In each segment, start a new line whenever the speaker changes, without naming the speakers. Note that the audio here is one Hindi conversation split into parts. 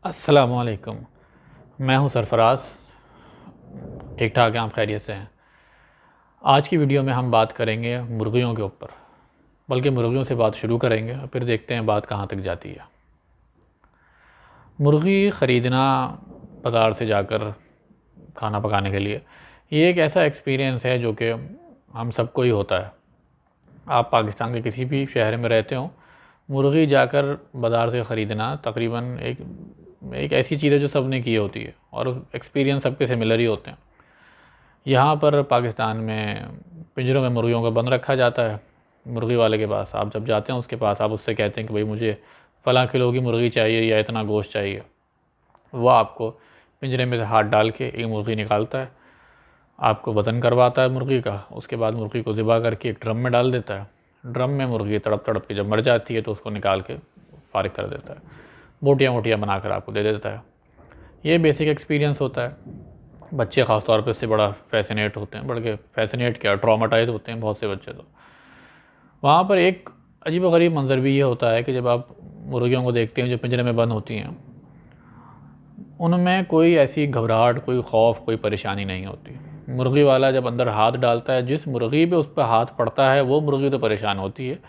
अस्सलामुअलैकुम। मैं हूं सरफराज। ठीक ठाक हैं आप? खैरियत से हैं? आज की वीडियो में हम बात करेंगे मुर्गियों के ऊपर, बल्कि मुर्गियों से बात शुरू करेंगे और फिर देखते हैं बात कहाँ तक जाती है। मुर्गी ख़रीदना बाज़ार से जाकर खाना पकाने के लिए, ये एक ऐसा एक्सपीरियंस है जो कि हम सबको ही होता है। आप पाकिस्तान के किसी भी शहर में रहते हो, मुर्गी जाकर बाज़ार से ख़रीदना तकरीबन एक ऐसी चीज़ है जो सब ने की होती है और एक्सपीरियंस सबके सिमिलर ही होते हैं। यहाँ पर पाकिस्तान में पिंजरों में मुर्गियों को बंद रखा जाता है। मुर्गी वाले के पास आप जब जाते हैं, उसके पास आप उससे कहते हैं कि भाई मुझे फ़लाँ किलो की मुर्गी चाहिए या इतना गोश्त चाहिए। वह आपको पिंजरे में से हाथ डाल के एक मुर्गी निकालता है, आपको वज़न करवाता है मुर्गी का। उसके बाद मुर्गी को ज़िबा करके एक ड्रम में डाल देता है। ड्रम में मुर्गी तड़प तड़प के जब मर जाती है तो उसको निकाल के फ़ारिग कर देता है, बोटियाँ वोटियाँ बनाकर आपको दे देता है। ये बेसिक एक्सपीरियंस होता है। बच्चे ख़ास तौर पे इससे बड़ा फ़ैसिनेट होते हैं, बल्कि फ़ैसिनेट क्या, ट्रॉमाटाइज़ होते हैं बहुत से बच्चे तो। वहाँ पर एक अजीब-व-गरीब मंज़र भी ये होता है कि जब आप मुर्गियों को देखते हैं जो पिंजरे में बंद होती हैं, उनमें कोई ऐसी घबराहट, कोई खौफ़, कोई परेशानी नहीं होती। मुर्गी वाला जब अंदर हाथ डालता है, जिस मुर्गी पे उस पर हाथ पड़ता है वो मुर्गी तो परेशान होती है,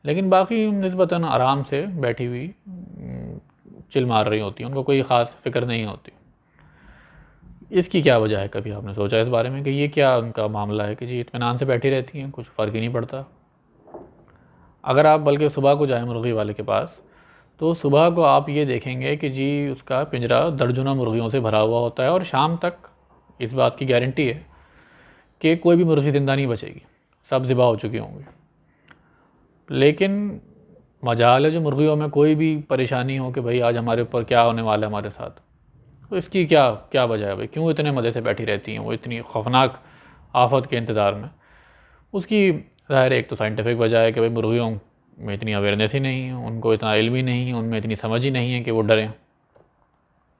लेकिन बाकी निस्बतन आराम से बैठी हुई चिल मार रही होती हैं, उनको कोई ख़ास फ़िक्र नहीं होती। इसकी क्या वजह है? कभी आपने सोचा इस बारे में कि ये क्या उनका मामला है कि जी इत्मीनान से बैठी रहती हैं, कुछ फ़र्क ही नहीं पड़ता? अगर आप बल्कि सुबह को जाएँ मुर्गी वाले के पास, तो सुबह को आप ये देखेंगे कि जी उसका पिंजरा दर्जनों मुर्गियों से भरा हुआ होता है और शाम तक इस बात की गारंटी है कि कोई भी मुर्गी ज़िंदा नहीं बचेगी, सब ज़िबा हो चुकी होंगी। लेकिन मजाल है जो मुर्गियों में कोई भी परेशानी हो कि भाई आज हमारे ऊपर क्या होने वाला है हमारे साथ, तो इसकी क्या क्या वजह है भाई? क्यों इतने मज़े से बैठी रहती हैं वो इतनी खौफनाक आफत के इंतज़ार में? उसकी ज़ाहिर है एक तो साइंटिफिक वजह है कि भाई मुर्गियों में इतनी अवेयरनेस ही नहीं है, उनको इतना इल्म ही नहीं है, उनमें इतनी समझ ही नहीं है कि वो डरें।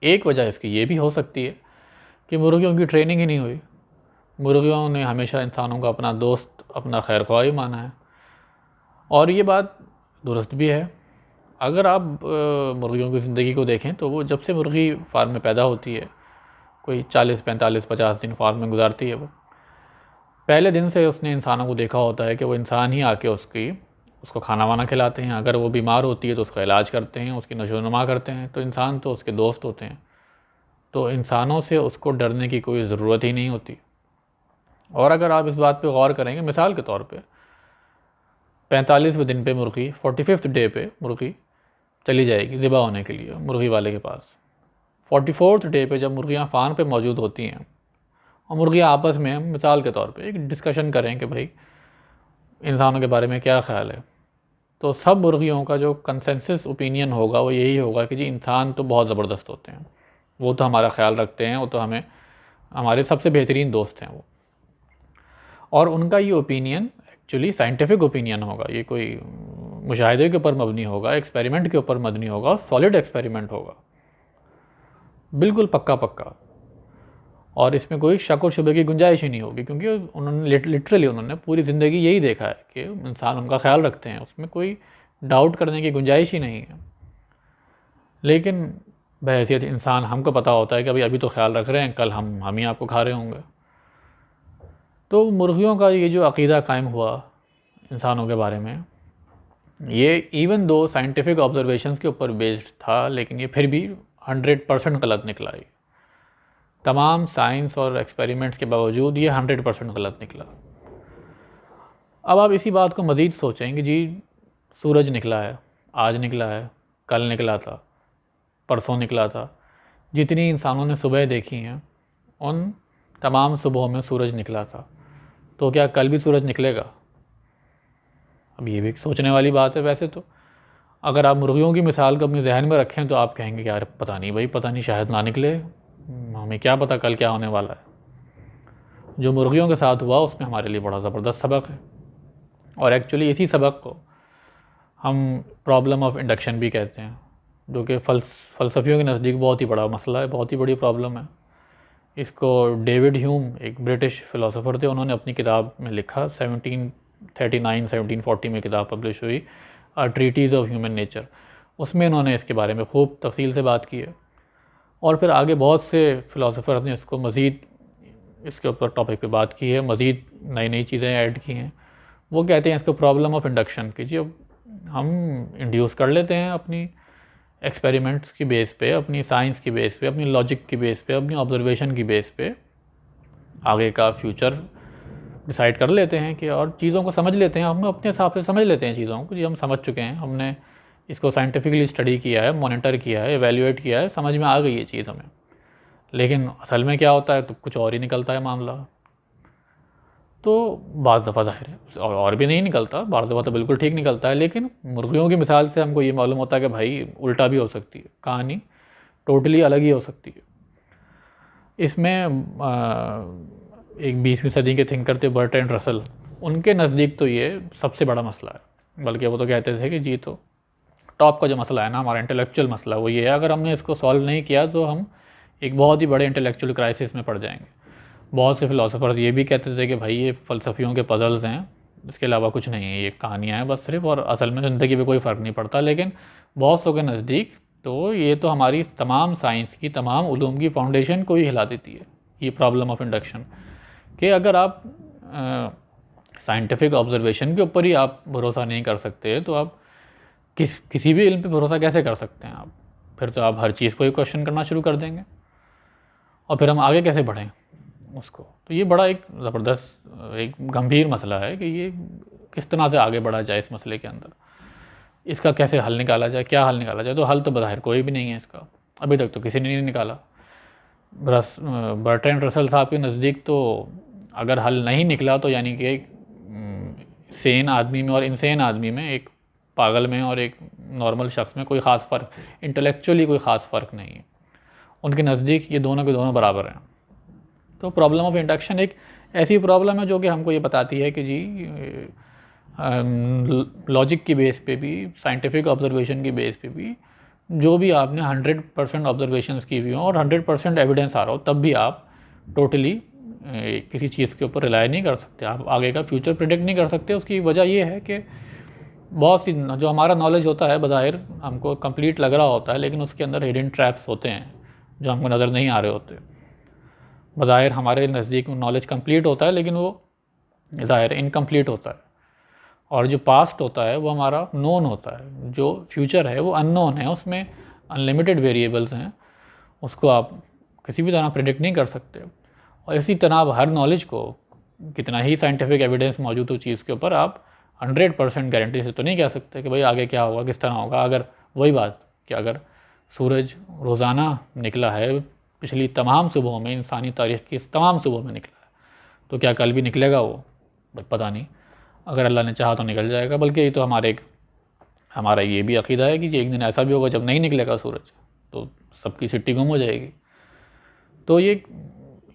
एक वजह इसकी ये भी हो सकती है कि मुर्गियों की ट्रेनिंग ही नहीं हुई। मुर्गियों ने हमेशा इंसानों का अपना दोस्त, अपना खैरख्वाह ही माना है, और ये बात दुरुस्त भी है। अगर आप मुर्गियों की ज़िंदगी को देखें तो वो जब से मुर्गी फार्म में पैदा होती है, कोई 40, 45, 50 दिन फार्म में गुजारती है वो, पहले दिन से उसने इंसानों को देखा होता है कि वो इंसान ही आके उसको खाना वाना खिलाते हैं। अगर वो बीमार होती है तो उसका इलाज करते हैं, उसकी नशोनुमा करते हैं। तो इंसान तो उसके दोस्त होते हैं, तो इंसानों से उसको डरने की कोई ज़रूरत ही नहीं होती। और अगर आप इस बात पे गौर करेंगे, मिसाल के तौर पे 45वें दिन पे मुर्गी, 45th डे पे मुर्गी चली जाएगी ज़िबा होने के लिए मुर्गी वाले के पास। 44th डे पे जब मुर्गियाँ फार्म पे मौजूद होती हैं और मुर्गियाँ आपस में मिसाल के तौर पे एक डिस्कशन करें कि भाई इंसानों के बारे में क्या ख़्याल है, तो सब मुर्गियों का जो कंसेंसस ओपिनियन होगा वो यही होगा कि जी इंसान तो बहुत ज़बरदस्त होते हैं, वो तो हमारा ख़्याल रखते हैं, वो तो हमें हमारे सबसे बेहतरीन दोस्त हैं वो। और उनका ये ओपिनियन एक्चुअली साइंटिफिक ओपिनियन होगा, ये कोई मुशाहिदे के ऊपर मबनी होगा, एक्सपेरिमेंट के ऊपर मबनी होगा, सॉलिड एक्सपेरिमेंट होगा, बिल्कुल पक्का पक्का। और इसमें कोई शक और शुबे की गुंजाइश ही नहीं होगी, क्योंकि उन्होंने लिटरली उन्होंने पूरी ज़िंदगी यही देखा है कि इंसान उनका ख्याल रखते हैं, उसमें कोई डाउट करने की गुंजाइश ही नहीं है। लेकिन बहैसियत इंसान हमको पता होता है कि अभी तो ख्याल रख रहे हैं, कल हम ही आपको खा रहे होंगे। तो मुर्गियों का ये जो अक़ीदा कायम हुआ इंसानों के बारे में, ये इवन दो साइंटिफिक ऑब्जर्वेशंस के ऊपर बेस्ड था, लेकिन ये फिर भी 100% गलत निकला। ये तमाम साइंस और एक्सपेरिमेंट्स के बावजूद ये 100% गलत निकला। अब आप इसी बात को मज़ीद सोचें कि जी सूरज निकला है, आज निकला है, कल निकला था, परसों निकला था। जितनी इंसानों ने सुबह देखी हैं, उन तमाम सुबहों में सूरज निकला था, तो क्या कल भी सूरज निकलेगा? अब ये भी सोचने वाली बात है। वैसे तो अगर आप मुर्गियों की मिसाल को अपने जहन में रखें तो आप कहेंगे कि यार पता नहीं भाई, पता नहीं, शायद ना निकले, हमें क्या पता कल क्या होने वाला है। जो मुर्गियों के साथ हुआ उसमें हमारे लिए बड़ा ज़बरदस्त सबक है, और एक्चुअली इसी सबक को हम प्रॉब्लम ऑफ इंडक्शन भी कहते हैं, जो कि फ़लसफ़ियों के नज़दीक बहुत ही बड़ा मसला है, बहुत ही बड़ी प्रॉब्लम है। इसको डेविड ह्यूम, एक ब्रिटिश फ़िलासफ़र थे, उन्होंने अपनी किताब में लिखा, 1739-1740 में किताब पब्लिश हुई, अ ट्रीटीज़ ऑफ ह्यूमन नेचर। उसमें उन्होंने इसके बारे में खूब तफसील से बात की है। और फिर आगे बहुत से फ़िलासफ़र ने इसको मज़ीद इसके ऊपर टॉपिक पे बात की है, मज़ीद नई नई चीज़ें ऐड की हैं। वो कहते हैं इसको प्रॉब्लम ऑफ इंडक्शन की। जी, अब हम इंड्यूस कर लेते हैं अपनी एक्सपेरिमेंट्स की बेस पे, अपनी साइंस की बेस पे, अपनी लॉजिक की बेस पे, अपनी ऑब्जर्वेशन की बेस पे आगे का फ्यूचर डिसाइड कर लेते हैं कि, और चीज़ों को समझ लेते हैं, हम अपने हिसाब से समझ लेते हैं चीज़ों को। जी, हम समझ चुके हैं, हमने इसको साइंटिफिकली स्टडी किया है, मॉनिटर किया है, एवेल्यूएट किया है, समझ में आ गई ये चीज़ हमें। लेकिन असल में क्या होता है तो कुछ और ही निकलता है मामला। तो बाज़ दफ़ा ज़ाहिर है और भी नहीं निकलता, बाज़ दफ़ा तो बिल्कुल ठीक निकलता है। लेकिन मुर्गियों की मिसाल से हमको ये मालूम होता है कि भाई उल्टा भी हो सकती है, कहानी टोटली अलग ही हो सकती है। इसमें एक 20वीं सदी के थिंकर थे बर्ट्रैंड रसल, उनके नज़दीक तो ये सबसे बड़ा मसला है। बल्कि वो तो कहते थे कि जी, तो टॉप का जो मसला है ना, हमारा इंटेलेक्चुअल मसला, वो ये है, अगर हमने इसको सॉल्व नहीं किया तो हम एक बहुत ही बड़े इंटेलेक्चुअल क्राइसिस में पड़ जाएंगे। बहुत से फ़िलासफ़र्स ये भी कहते थे कि भाई ये फ़लसफ़ियों के पज़ल्स हैं, इसके अलावा कुछ नहीं है, ये कहानियाँ हैं बस सिर्फ, और असल में ज़िंदगी में कोई फ़र्क नहीं पड़ता। लेकिन बहुत सौ के नज़दीक तो ये तो हमारी तमाम साइंस की, तमाम उलूम की फाउंडेशन को ही हिला देती है, ये प्रॉब्लम ऑफ इंडक्शन। कि अगर आप साइंटिफिक ऑब्जर्वेशन के ऊपर ही आप भरोसा नहीं कर सकते तो आप किसी भी इल्म पे भरोसा कैसे कर सकते हैं आप? फिर तो आप हर चीज़ को ही क्वेश्चन करना शुरू कर देंगे, और फिर हम आगे कैसे बढ़ें उसको। तो ये बड़ा एक ज़बरदस्त, एक गंभीर मसला है कि ये किस तरह से आगे बढ़ा जाए इस मसले के अंदर, इसका कैसे हल निकाला जाए, क्या हल निकाला जाए। तो हल तो बज़ाहिर कोई भी नहीं है इसका, अभी तक तो किसी ने नहीं निकाला। बर्ट्रैंड रसल साहब के नज़दीक तो अगर हल नहीं निकला तो यानी कि एक सेन आदमी में और इनसेन आदमी में, एक पागल में और एक नॉर्मल शख्स में कोई ख़ास फ़र्क, इंटेलेक्चुअली कोई ख़ास फ़र्क नहीं है। उनके नज़दीक ये दोनों के दोनों बराबर हैं। तो प्रॉब्लम ऑफ इंडक्शन एक ऐसी प्रॉब्लम है जो कि हमको ये बताती है कि जी, लॉजिक की बेस पे भी, साइंटिफिक ऑब्जर्वेशन की बेस पे भी, जो भी आपने 100% ऑब्जर्वेशंस की हुई हो और 100% एविडेंस आ रहा हो, तब भी आप टोटली किसी चीज़ के ऊपर रिलाई नहीं कर सकते, आप आगे का फ्यूचर प्रिडिक्ट नहीं कर सकते। उसकी वजह ये है कि बहुत सी जो हमारा नॉलेज होता है बज़ाहिर हमको कंप्लीट लग रहा होता है, लेकिन उसके अंदर हिडन ट्रैप्स होते हैं जो हमको नज़र नहीं आ रहे होते। बज़ाहिर हमारे नज़दीक नॉलेज कंप्लीट होता है, लेकिन वो ज़ाहिर इनकम्प्लीट होता है। और जो पास्ट होता है वो हमारा नोन होता है, जो फ्यूचर है वो अननोन है, उसमें अनलिमिटेड वेरिएबल्स हैं, उसको आप किसी भी तरह प्रिडिक्ट नहीं कर सकते। और इसी तरह आप हर नॉलेज को, कितना ही साइंटिफिक एविडेंस मौजूद हो चीज़ के ऊपर, आप 100% गारंटी से तो नहीं कह सकते कि भाई आगे क्या होगा, किस तरह होगा। अगर वही बात कि अगर सूरज रोज़ाना निकला है पिछली तमाम सुबहों में, इंसानी तारीख़ की तमाम सुबहों में निकला है, तो क्या कल भी निकलेगा वो? पता नहीं, अगर अल्लाह ने चाहा तो निकल जाएगा। बल्कि ये तो हमारा ये भी अक़ीदा है कि एक दिन ऐसा भी होगा जब नहीं निकलेगा सूरज, तो सबकी सिट्टी गुम हो जाएगी। तो ये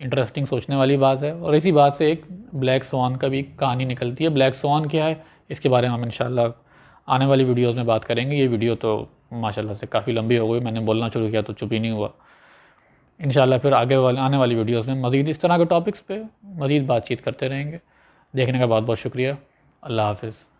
इंटरेस्टिंग सोचने वाली बात है। और इसी बात से एक ब्लैक स्वान का भी कहानी निकलती है। ब्लैक स्वान क्या है, इसके बारे में हम इंशाल्लाह आने वाली वीडियोज़ में बात करेंगे। ये वीडियो तो माशाल्लाह से काफ़ी लंबी हो गई, मैंने बोलना शुरू किया तो चुप ही नहीं हुआ। इंशाल्लाह फिर आने वाली वीडियोज़ में मज़ीद इस तरह के टॉपिक्स पे मज़ीद बातचीत करते रहेंगे। देखने का बहुत बहुत शुक्रिया। अल्लाह हाफ़िज़।